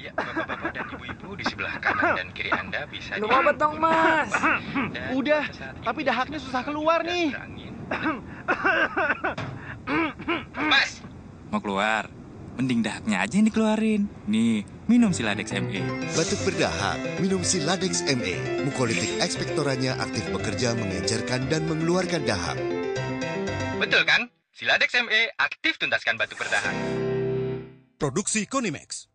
Ya, bapak-bapak dan ibu-ibu di sebelah kanan dan kiri Anda bisa... Minum obat dong, Mas. Udah, tapi dahaknya susah keluar nih. Mas! Mau keluar? Mending dahaknya aja yang dikeluarin. Nih, minum Siladex ME. Batuk berdahak, minum Siladex ME. Mukolitik ekspektorannya aktif bekerja mengencerkan dan mengeluarkan dahak. Betul kan? Siladex ME aktif tuntaskan batuk berdahak. Produksi Konimax.